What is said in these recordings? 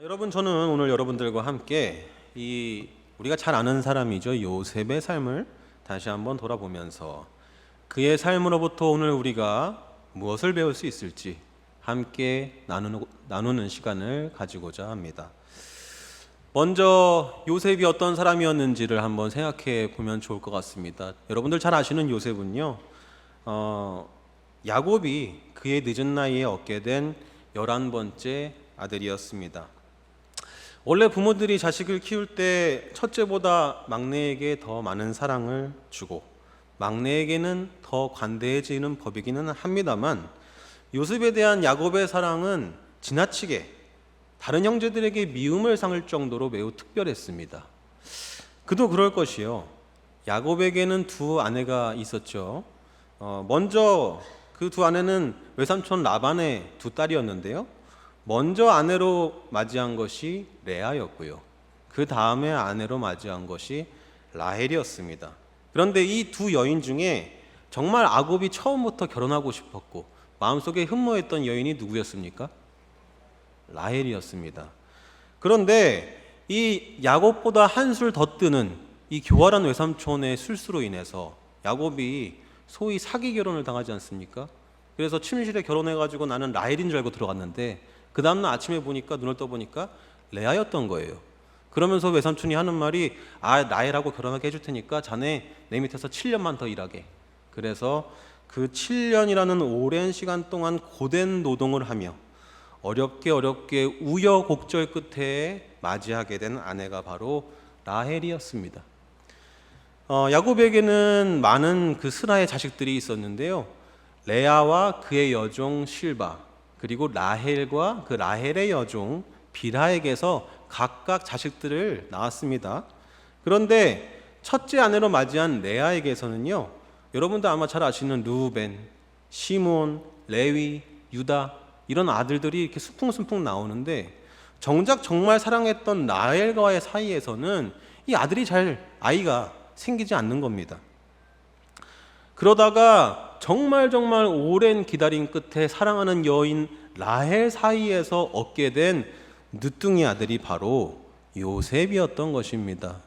여러분, 저는 오늘 여러분들과 함께 우리가 잘 아는 사람이죠. 요셉의 삶을 다시 한번 돌아보면서 그의 삶으로부터 오늘 우리가 무엇을 배울 수 있을지 함께 나누는 시간을 가지고자 합니다. 먼저 요셉이 어떤 사람이었는지를 한번 생각해 보면 좋을 것 같습니다. 여러분들 잘 아시는 요셉은요, 야곱이 그의 늦은 나이에 얻게 된 11번째 아들이었습니다. 원래 부모들이 자식을 키울 때 첫째보다 막내에게 더 많은 사랑을 주고 막내에게는 더 관대해지는 법이기는 합니다만, 요셉에 대한 야곱의 사랑은 지나치게 다른 형제들에게 미움을 삼을 정도로 매우 특별했습니다. 그도 그럴 것이요, 야곱에게는 두 아내가 있었죠. 먼저 그 두 아내는 외삼촌 라반의 두 딸이었는데요, 먼저 아내로 맞이한 것이 레아였고요, 그 다음에 아내로 맞이한 것이 라헬이었습니다. 그런데 이 두 여인 중에 정말 야곱이 처음부터 결혼하고 싶었고 마음속에 흠모했던 여인이 누구였습니까? 라헬이었습니다. 그런데 이 야곱보다 한술 더 뜨는 이 교활한 외삼촌의 술수로 인해서 야곱이 소위 사기 결혼을 당하지 않습니까? 그래서 침실에 결혼해가지고 나는 라헬인 줄 알고 들어갔는데 그 다음날 아침에 보니까, 눈을 떠보니까 레아였던 거예요. 그러면서 외삼촌이 하는 말이, 라헬하고 결혼하게 해줄 테니까 자네 내 밑에서 7년만 더 일하게. 그래서 그 7년이라는 오랜 시간 동안 고된 노동을 하며 어렵게 우여곡절 끝에 맞이하게 된 아내가 바로 라헬이었습니다. 야곱에게는 많은 그 스라의 자식들이 있었는데요, 레아와 그의 여종 실바, 그리고 라헬과 그 라헬의 여종 빌하에게서 각각 자식들을 낳았습니다. 그런데 첫째 아내로 맞이한 레아에게서는요, 여러분도 아마 잘 아시는 루벤, 시몬, 레위, 유다, 이런 아들들이 이렇게 수풍수풍 나오는데, 정작 정말 사랑했던 라헬과의 사이에서는 이 아이가 생기지 않는 겁니다. 그러다가 정말 오랜 기다림 끝에 사랑하는 여인 라헬 사이에서 얻게 된 늦둥이 아들이 바로 요셉이었던 것입니다.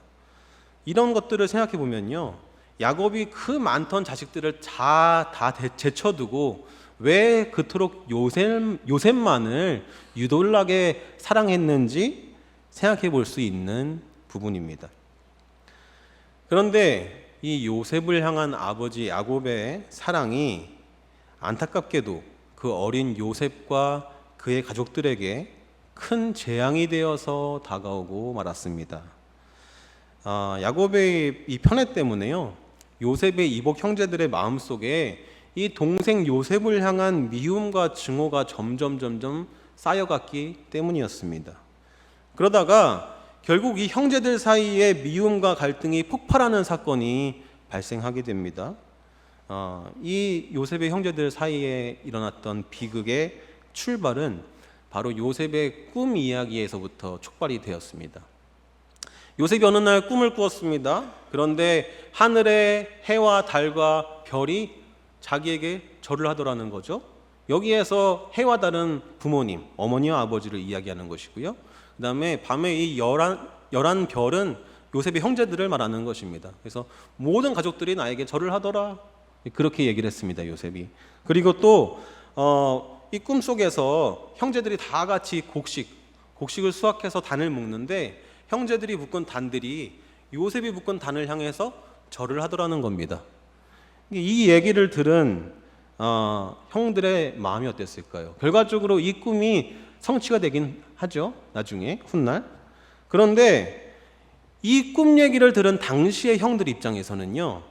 이런 것들을 생각해 보면요, 야곱이 그 많던 자식들을 다 제쳐두고 왜 그토록 요셉만을 유돌나게 사랑했는지 생각해 볼 수 있는 부분입니다. 그런데 이 요셉을 향한 아버지 야곱의 사랑이 안타깝게도 그 어린 요셉과 그의 가족들에게 큰 재앙이 되어서 다가오고 말았습니다. 야곱의 이 편애 때문에요, 요셉의 이복 형제들의 마음속에 이 동생 요셉을 향한 미움과 증오가 점점 쌓여갔기 때문이었습니다. 그러다가 결국 이 형제들 사이에 미움과 갈등이 폭발하는 사건이 발생하게 됩니다. 이 요셉의 형제들 사이에 일어났던 비극의 출발은 바로 요셉의 꿈 이야기에서부터 촉발이 되었습니다. 요셉이 어느 날 꿈을 꾸었습니다. 그런데 하늘의 해와 달과 별이 자기에게 절을 하더라는 거죠. 여기에서 해와 달은 부모님, 어머니와 아버지를 이야기하는 것이고요, 그 다음에 밤에 이 열한 별은 요셉의 형제들을 말하는 것입니다. 그래서 모든 가족들이 나에게 절을 하더라, 그렇게 얘기를 했습니다, 요셉이. 그리고 또 이 꿈속에서 형제들이 다 같이 곡식을 수확해서 단을 묶는데, 형제들이 묶은 단들이 요셉이 묶은 단을 향해서 절을 하더라는 겁니다. 이 얘기를 들은 형들의 마음이 어땠을까요? 결과적으로 이 꿈이 성취가 되긴 하죠, 나중에 훗날. 그런데 이 꿈 얘기를 들은 당시의 형들 입장에서는요,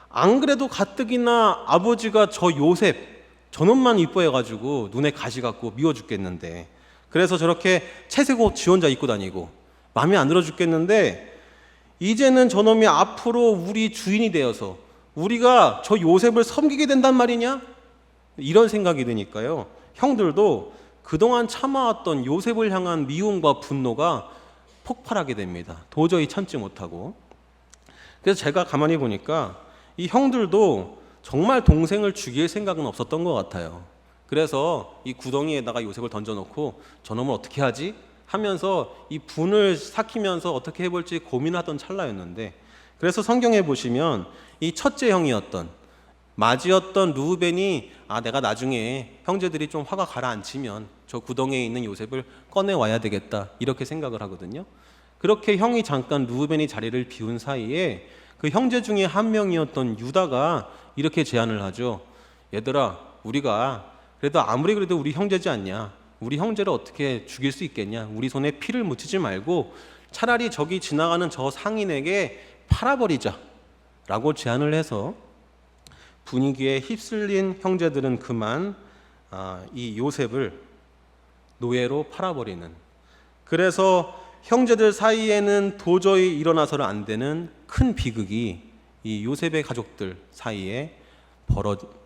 안 그래도 가뜩이나 아버지가 저 요셉 저놈만 이뻐해가지고 눈에 가시 같고 미워 죽겠는데, 그래서 저렇게 채색 옷 지 혼자 입고 다니고 마음에 안 들어 죽겠는데, 이제는 저놈이 앞으로 우리 주인이 되어서 우리가 저 요셉을 섬기게 된단 말이냐, 이런 생각이 드니까요, 형들도 그동안 참아왔던 요셉을 향한 미움과 분노가 폭발하게 됩니다. 도저히 참지 못하고. 그래서 제가 가만히 보니까 이 형들도 정말 동생을 죽일 생각은 없었던 것 같아요. 그래서 이 구덩이에다가 요셉을 던져놓고 저놈을 어떻게 하지? 하면서 이 분을 삭히면서 어떻게 해볼지 고민하던 찰나였는데, 그래서 성경에 보시면 이 첫째 형이었던 맏이었던 르우벤이 내가 나중에 형제들이 좀 화가 가라앉히면 저 구덩이에 있는 요셉을 꺼내와야 되겠다 이렇게 생각을 하거든요. 그렇게 형이 잠깐 르우벤이 자리를 비운 사이에 그 형제 중에 한 명이었던 유다가 이렇게 제안을 하죠. 얘들아, 우리가 그래도 아무리 그래도 우리 형제지 않냐, 우리 형제를 어떻게 죽일 수 있겠냐, 우리 손에 피를 묻히지 말고 차라리 저기 지나가는 저 상인에게 팔아버리자 라고 제안을 해서 분위기에 휩쓸린 형제들은 그만 이 요셉을 노예로 팔아버리는, 그래서 형제들 사이에는 도저히 일어나서는 안 되는 큰 비극이 이 요셉의 가족들 사이에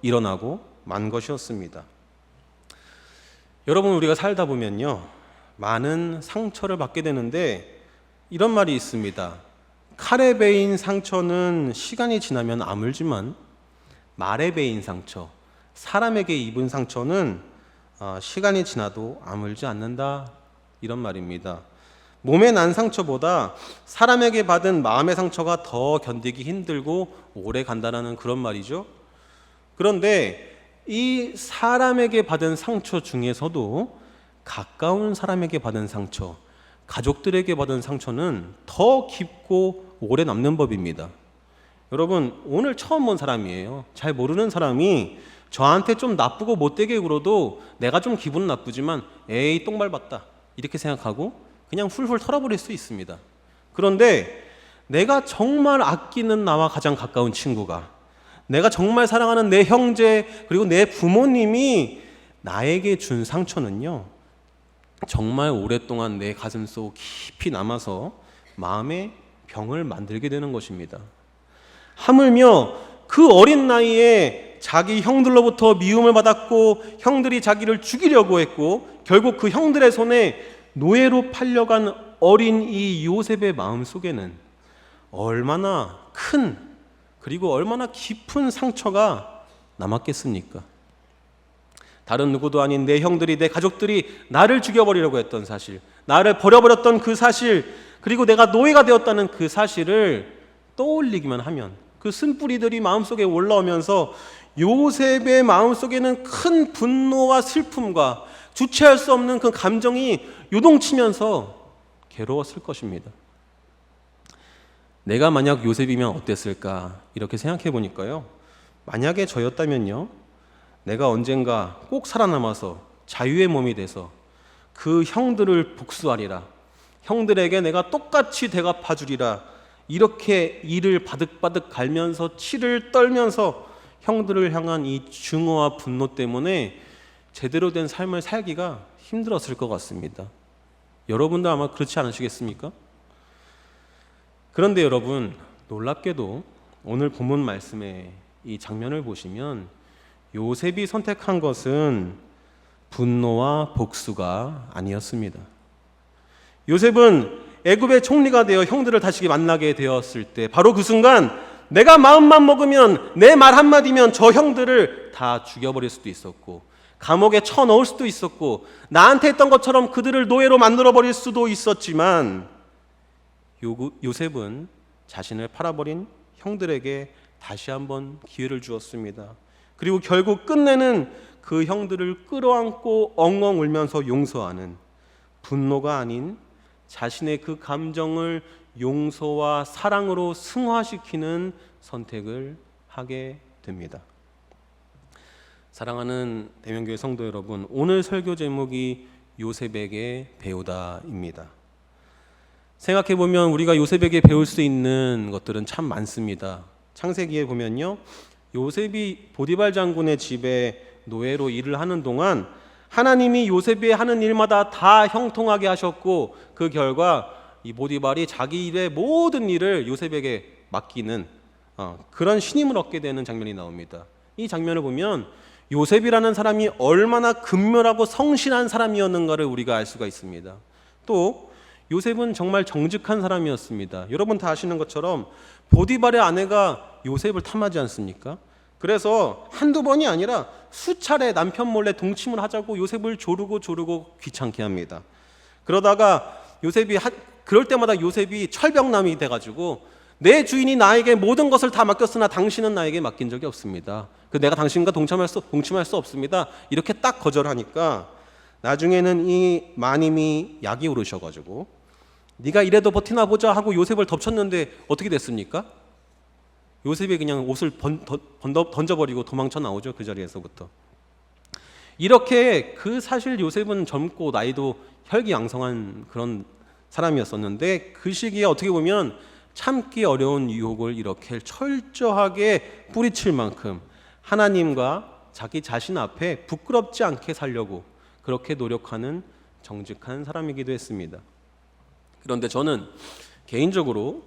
일어나고 만 것이었습니다. 여러분, 우리가 살다 보면요, 많은 상처를 받게 되는데 이런 말이 있습니다. 칼에 베인 상처는 시간이 지나면 아물지만 말에 베인 상처, 사람에게 입은 상처는 시간이 지나도 아물지 않는다, 이런 말입니다. 몸에 난 상처보다 사람에게 받은 마음의 상처가 더 견디기 힘들고 오래 간다는 그런 말이죠. 그런데 이 사람에게 받은 상처 중에서도 가까운 사람에게 받은 상처, 가족들에게 받은 상처는 더 깊고 오래 남는 법입니다. 여러분, 오늘 처음 본 사람이에요. 잘 모르는 사람이 저한테 좀 나쁘고 못되게 굴어도 내가 좀 기분 나쁘지만 에이 똥 밟았다 이렇게 생각하고 그냥 훌훌 털어버릴 수 있습니다. 그런데 내가 정말 아끼는 나와 가장 가까운 친구가, 내가 정말 사랑하는 내 형제 그리고 내 부모님이 나에게 준 상처는요, 정말 오랫동안 내 가슴속 깊이 남아서 마음의 병을 만들게 되는 것입니다. 하물며 그 어린 나이에 자기 형들로부터 미움을 받았고 형들이 자기를 죽이려고 했고 결국 그 형들의 손에 노예로 팔려간 어린 이 요셉의 마음 속에는 얼마나 큰 그리고 얼마나 깊은 상처가 남았겠습니까? 다른 누구도 아닌 내 형들이, 내 가족들이 나를 죽여버리려고 했던 사실, 나를 버려버렸던 그 사실, 그리고 내가 노예가 되었다는 그 사실을 떠올리기만 하면 그 쓴뿌리들이 마음속에 올라오면서 요셉의 마음속에는 큰 분노와 슬픔과 주체할 수 없는 그 감정이 요동치면서 괴로웠을 것입니다. 내가 만약 요셉이면 어땠을까 이렇게 생각해 보니까요, 만약에 저였다면요, 내가 언젠가 꼭 살아남아서 자유의 몸이 돼서 그 형들을 복수하리라, 형들에게 내가 똑같이 대갚아 주리라, 이렇게 이를 바득바득 갈면서 치를 떨면서 형들을 향한 이 증오와 분노 때문에 제대로 된 삶을 살기가 힘들었을 것 같습니다. 여러분도 아마 그렇지 않으시겠습니까? 그런데 여러분, 놀랍게도 오늘 본문 말씀의 이 장면을 보시면 요셉이 선택한 것은 분노와 복수가 아니었습니다. 요셉은 애굽의 총리가 되어 형들을 다시 만나게 되었을 때 바로 그 순간 내가 마음만 먹으면, 내 말 한마디면 저 형들을 다 죽여버릴 수도 있었고 감옥에 쳐넣을 수도 있었고 나한테 했던 것처럼 그들을 노예로 만들어버릴 수도 있었지만 요셉은 자신을 팔아버린 형들에게 다시 한번 기회를 주었습니다. 그리고 결국 끝내는 그 형들을 끌어안고 엉엉 울면서 용서하는, 분노가 아닌 자신의 그 감정을 용서와 사랑으로 승화시키는 선택을 하게 됩니다. 사랑하는 대명교회 성도 여러분, 오늘 설교 제목이 요셉에게 배우다입니다. 생각해보면 우리가 요셉에게 배울 수 있는 것들은 참 많습니다. 창세기에 보면요, 요셉이 보디발 장군의 집에 노예로 일을 하는 동안 하나님이 요셉이 하는 일마다 다 형통하게 하셨고 그 결과 이 보디발이 자기 일의 모든 일을 요셉에게 맡기는 그런 신임을 얻게 되는 장면이 나옵니다. 이 장면을 보면 요셉이라는 사람이 얼마나 근면하고 성실한 사람이었는가를 우리가 알 수가 있습니다. 또 요셉은 정말 정직한 사람이었습니다. 여러분 다 아시는 것처럼 보디발의 아내가 요셉을 탐하지 않습니까? 그래서 한두 번이 아니라 수차례 남편 몰래 동침을 하자고 요셉을 조르고 귀찮게 합니다. 그러다가 그럴 때마다 요셉이 철벽남이 돼가지고 내 주인이 나에게 모든 것을 다 맡겼으나 당신은 나에게 맡긴 적이 없습니다. 내가 당신과 동침할 수 없습니다. 이렇게 딱 거절하니까 나중에는 이 마님이 약이 오르셔가지고 네가 이래도 버티나 보자 하고 요셉을 덮쳤는데 어떻게 됐습니까? 요셉이 그냥 옷을 던져버리고 도망쳐 나오죠. 그 자리에서부터. 이렇게 사실 요셉은 젊고 나이도 혈기왕성한 그런 사람이었었는데 그 시기에 어떻게 보면 참기 어려운 유혹을 이렇게 철저하게 뿌리칠 만큼 하나님과 자기 자신 앞에 부끄럽지 않게 살려고 그렇게 노력하는 정직한 사람이기도 했습니다. 그런데 저는 개인적으로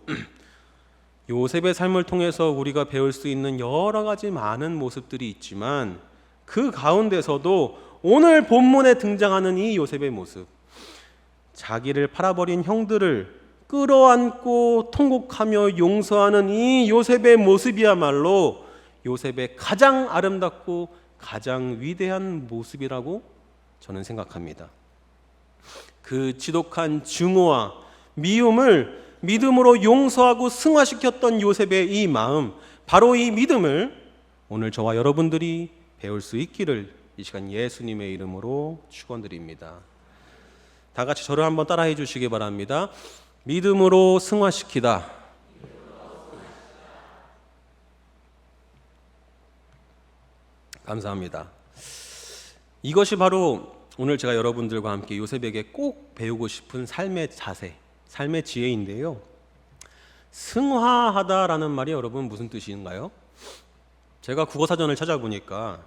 요셉의 삶을 통해서 우리가 배울 수 있는 여러 가지 많은 모습들이 있지만 그 가운데서도 오늘 본문에 등장하는 이 요셉의 모습, 자기를 팔아버린 형들을 끌어안고 통곡하며 용서하는 이 요셉의 모습이야말로 요셉의 가장 아름답고 가장 위대한 모습이라고 저는 생각합니다. 그 지독한 증오와 미움을 믿음으로 용서하고 승화시켰던 요셉의 이 마음, 바로 이 믿음을 오늘 저와 여러분들이 배울 수 있기를 이 시간 예수님의 이름으로 축원드립니다. 다 같이 저를 한번 따라해 주시기 바랍니다. 믿음으로 승화시키다. 감사합니다. 이것이 바로 오늘 제가 여러분들과 함께 요셉에게 꼭 배우고 싶은 삶의 자세, 삶의 지혜인데요. 승화하다라는 말이 여러분 무슨 뜻인가요? 제가 국어사전을 찾아보니까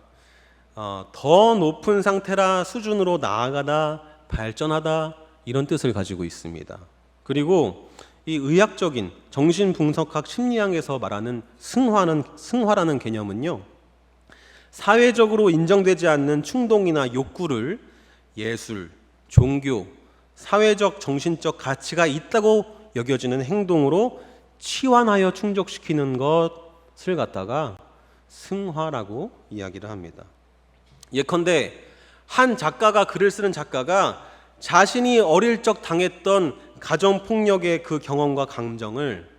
더 높은 상태라 수준으로 나아가다, 발전하다 이런 뜻을 가지고 있습니다. 그리고 이 의학적인 정신분석학 심리학에서 말하는 승화라는 개념은요, 사회적으로 인정되지 않는 충동이나 욕구를 예술, 종교, 사회적, 정신적 가치가 있다고 여겨지는 행동으로 치환하여 충족시키는 것을 갖다가 승화라고 이야기를 합니다. 예컨대 한 작가가 글을 쓰는 작가가 자신이 어릴 적 당했던 가정폭력의 그 경험과 감정을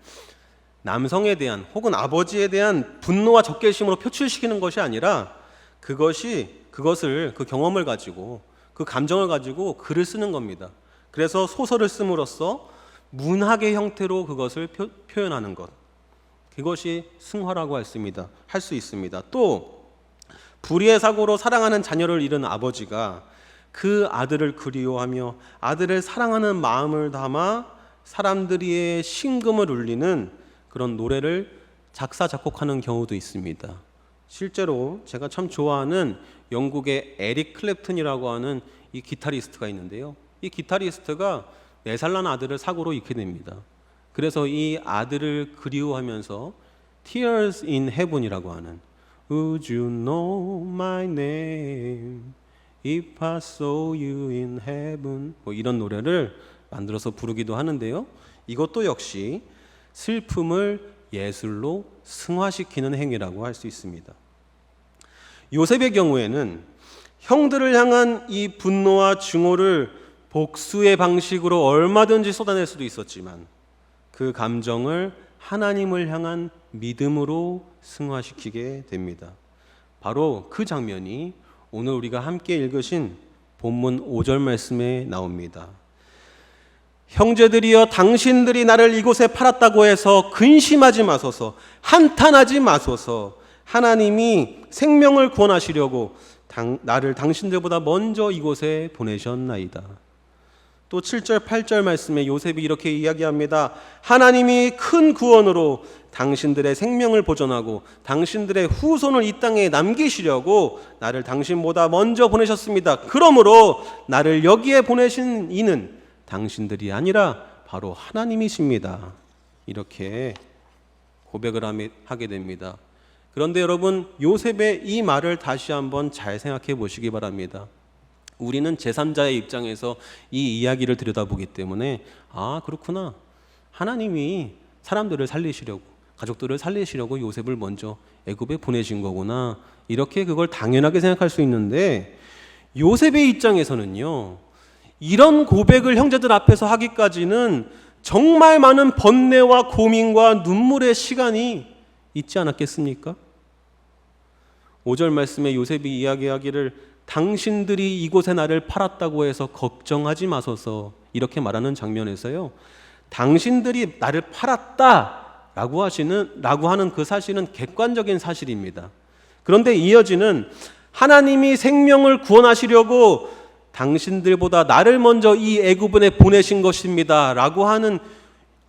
남성에 대한 혹은 아버지에 대한 분노와 적개심으로 표출시키는 것이 아니라 그 경험을 가지고 그 감정을 가지고 글을 쓰는 겁니다. 그래서 소설을 씀으로써 문학의 형태로 그것을 표현하는 것, 그것이 승화라고 할 수 있습니다. 또 불의의 사고로 사랑하는 자녀를 잃은 아버지가 그 아들을 그리워하며 아들을 사랑하는 마음을 담아 사람들의 심금을 울리는 그런 노래를 작사 작곡하는 경우도 있습니다. 실제로 제가 참 좋아하는 영국의 에릭 클랩튼이라고 하는 이 기타리스트가 있는데요. 이 기타리스트가 4살 난 아들을 사고로 잃게 됩니다. 그래서 이 아들을 그리워하면서 Tears in Heaven이라고 하는 Would you know my name if I saw you in heaven, 이런 노래를 만들어서 부르기도 하는데요. 이것도 역시 슬픔을 예술로 승화시키는 행위라고 할 수 있습니다. 요셉의 경우에는 형들을 향한 이 분노와 증오를 복수의 방식으로 얼마든지 쏟아낼 수도 있었지만 그 감정을 하나님을 향한 믿음으로 승화시키게 됩니다. 바로 그 장면이 오늘 우리가 함께 읽으신 본문 5절 말씀에 나옵니다. 형제들이여 당신들이 나를 이곳에 팔았다고 해서 근심하지 마소서, 한탄하지 마소서. 하나님이 생명을 구원하시려고 나를 당신들보다 먼저 이곳에 보내셨나이다. 또 7절 8절 말씀에 요셉이 이렇게 이야기합니다. 하나님이 큰 구원으로 당신들의 생명을 보존하고 당신들의 후손을 이 땅에 남기시려고 나를 당신보다 먼저 보내셨습니다. 그러므로 나를 여기에 보내신 이는 당신들이 아니라 바로 하나님이십니다. 이렇게 고백을 하게 됩니다. 그런데 여러분, 요셉의 이 말을 다시 한번 잘 생각해 보시기 바랍니다. 우리는 제3자의 입장에서 이 이야기를 들여다보기 때문에 그렇구나, 하나님이 사람들을 살리시려고, 가족들을 살리시려고 요셉을 먼저 애굽에 보내신 거구나, 이렇게 그걸 당연하게 생각할 수 있는데 요셉의 입장에서는요, 이런 고백을 형제들 앞에서 하기까지는 정말 많은 번뇌와 고민과 눈물의 시간이 있지 않았겠습니까? 5절 말씀에 요셉이 이야기하기를 당신들이 이곳에 나를 팔았다고 해서 걱정하지 마소서, 이렇게 말하는 장면에서요, 당신들이 나를 팔았다라고 하는 그 사실은 객관적인 사실입니다. 그런데 이어지는 하나님이 생명을 구원하시려고 당신들보다 나를 먼저 이 애굽에 보내신 것입니다 라고 하는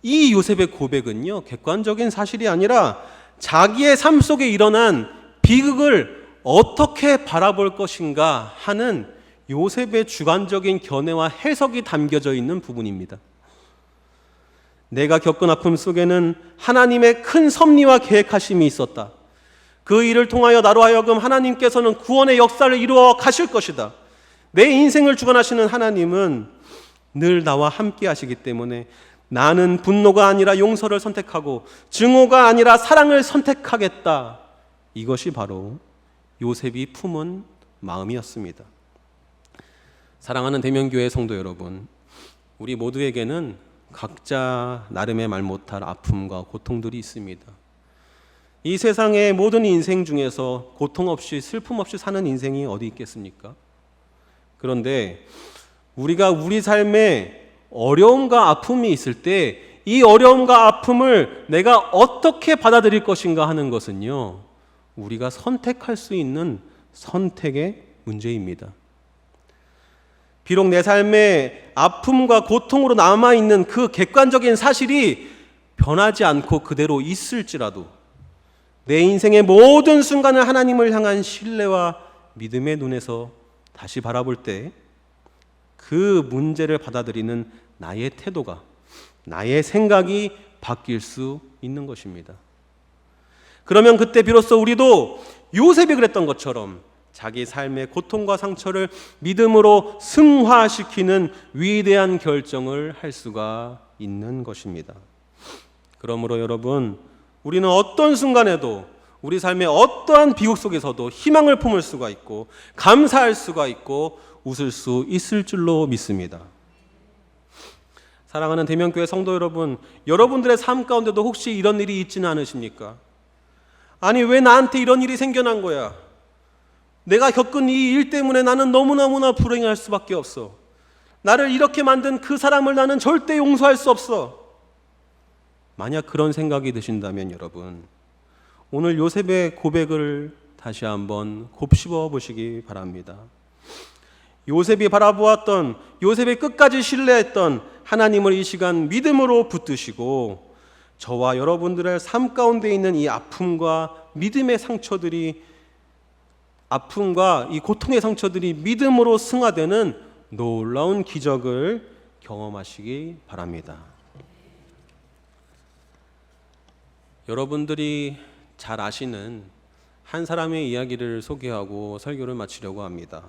이 요셉의 고백은요, 객관적인 사실이 아니라 자기의 삶 속에 일어난 비극을 어떻게 바라볼 것인가 하는 요셉의 주관적인 견해와 해석이 담겨져 있는 부분입니다. 내가 겪은 아픔 속에는 하나님의 큰 섭리와 계획하심이 있었다. 그 일을 통하여 나로 하여금 하나님께서는 구원의 역사를 이루어 가실 것이다. 내 인생을 주관하시는 하나님은 늘 나와 함께 하시기 때문에 나는 분노가 아니라 용서를 선택하고 증오가 아니라 사랑을 선택하겠다. 이것이 바로 요셉이 품은 마음이었습니다. 사랑하는 대면교회 성도 여러분, 우리 모두에게는 각자 나름의 말 못할 아픔과 고통들이 있습니다. 이 세상의 모든 인생 중에서 고통 없이 슬픔 없이 사는 인생이 어디 있겠습니까? 그런데 우리가 우리 삶에 어려움과 아픔이 있을 때 이 어려움과 아픔을 내가 어떻게 받아들일 것인가 하는 것은요, 우리가 선택할 수 있는 선택의 문제입니다. 비록 내 삶에 아픔과 고통으로 남아있는 그 객관적인 사실이 변하지 않고 그대로 있을지라도 내 인생의 모든 순간을 하나님을 향한 신뢰와 믿음의 눈에서 다시 바라볼 때 그 문제를 받아들이는 나의 태도가, 나의 생각이 바뀔 수 있는 것입니다. 그러면 그때 비로소 우리도 요셉이 그랬던 것처럼 자기 삶의 고통과 상처를 믿음으로 승화시키는 위대한 결정을 할 수가 있는 것입니다. 그러므로 여러분, 우리는 어떤 순간에도 우리 삶의 어떠한 비극 속에서도 희망을 품을 수가 있고 감사할 수가 있고 웃을 수 있을 줄로 믿습니다. 사랑하는 대면교회 성도 여러분, 여러분들의 삶 가운데도 혹시 이런 일이 있지는 않으십니까? 아니, 왜 나한테 이런 일이 생겨난 거야? 내가 겪은 이 일 때문에 나는 너무너무나 불행할 수밖에 없어. 나를 이렇게 만든 그 사람을 나는 절대 용서할 수 없어. 만약 그런 생각이 드신다면 여러분, 오늘 요셉의 고백을 다시 한번 곱씹어 보시기 바랍니다. 요셉이 바라보았던, 요셉이 끝까지 신뢰했던 하나님을 이 시간 믿음으로 붙드시고 저와 여러분들의 삶 가운데 있는 이 아픔과 믿음의 상처들이, 아픔과 이 고통의 상처들이 믿음으로 승화되는 놀라운 기적을 경험하시기 바랍니다. 여러분들이 잘 아시는 한 사람의 이야기를 소개하고 설교를 마치려고 합니다.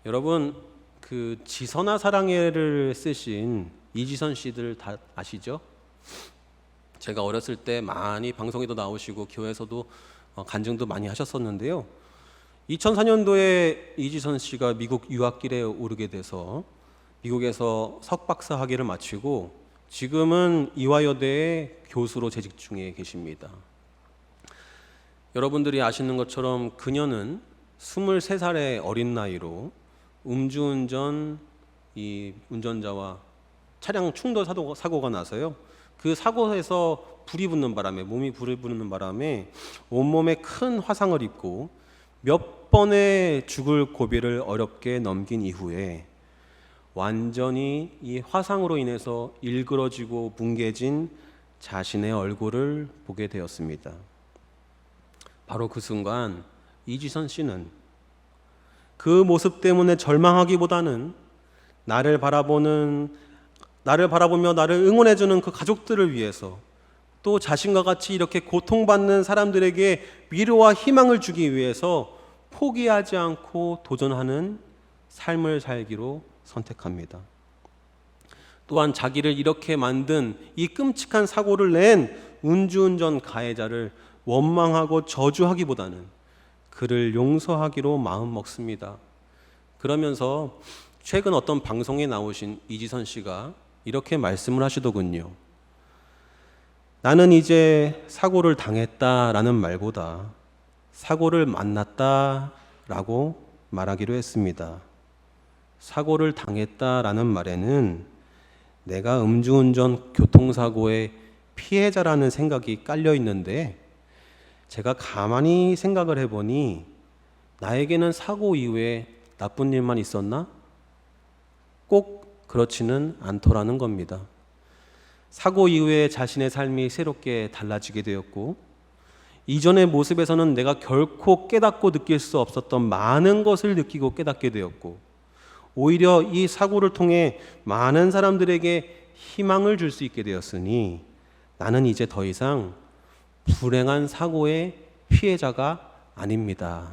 여러분, 그 지선아 사랑해를 쓰신 이지선 씨들 다 아시죠? 제가 어렸을 때 많이 방송에도 나오시고 교회에서도 간증도 많이 하셨었는데요. 2004년도에 이지선 씨가 미국 유학길에 오르게 돼서 미국에서 석박사 학위를 마치고 지금은 이화여대의 교수로 재직 중에 계십니다. 여러분들이 아시는 것처럼 그녀는 23살의 어린 나이로 음주운전 이 운전자와 차량 충돌 사고가 나서요. 그 사고에서 불이 붙는 바람에, 몸이 불을 붙는 바람에 온몸에 큰 화상을 입고 몇 번의 죽을 고비를 어렵게 넘긴 이후에 완전히 이 화상으로 인해서 일그러지고 뭉개진 자신의 얼굴을 보게 되었습니다. 바로 그 순간 이지선 씨는 그 모습 때문에 절망하기보다는 나를 바라보며 나를 응원해주는 그 가족들을 위해서, 또 자신과 같이 이렇게 고통받는 사람들에게 위로와 희망을 주기 위해서 포기하지 않고 도전하는 삶을 살기로 선택합니다. 또한 자기를 이렇게 만든 이 끔찍한 사고를 낸 음주운전 가해자를 원망하고 저주하기보다는 그를 용서하기로 마음 먹습니다. 그러면서 최근 어떤 방송에 나오신 이지선 씨가 이렇게 말씀을 하시더군요. 나는 이제 사고를 당했다라는 말보다 사고를 만났다라고 말하기로 했습니다. 사고를 당했다라는 말에는 내가 음주운전 교통사고의 피해자라는 생각이 깔려 있는데, 제가 가만히 생각을 해보니 나에게는 사고 이후에 나쁜 일만 있었나? 꼭 그렇지는 않더라는 겁니다. 사고 이후에 자신의 삶이 새롭게 달라지게 되었고, 이전의 모습에서는 내가 결코 깨닫고 느낄 수 없었던 많은 것을 느끼고 깨닫게 되었고, 오히려 이 사고를 통해 많은 사람들에게 희망을 줄 수 있게 되었으니 나는 이제 더 이상 불행한 사고의 피해자가 아닙니다.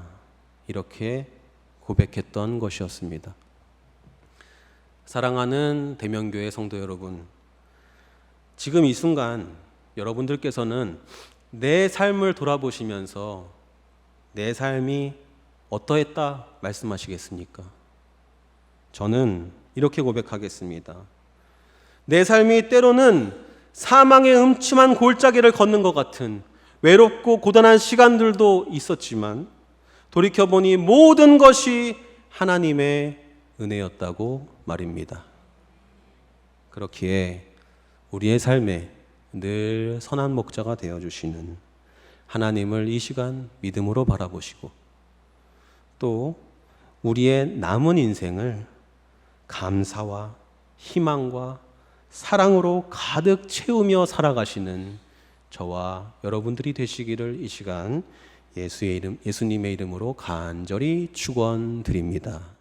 이렇게 고백했던 것이었습니다. 사랑하는 대명교회 성도 여러분, 지금 이 순간 여러분들께서는 내 삶을 돌아보시면서 내 삶이 어떠했다 말씀하시겠습니까? 저는 이렇게 고백하겠습니다. 내 삶이 때로는 사망의 음침한 골짜기를 걷는 것 같은 외롭고 고단한 시간들도 있었지만, 돌이켜보니 모든 것이 하나님의 은혜였다고 말입니다. 그렇기에 우리의 삶에 늘 선한 목자가 되어주시는 하나님을 이 시간 믿음으로 바라보시고, 또 우리의 남은 인생을 감사와 희망과 사랑으로 가득 채우며 살아가시는 저와 여러분들이 되시기를 이 시간 예수님의 이름으로 간절히 축원드립니다.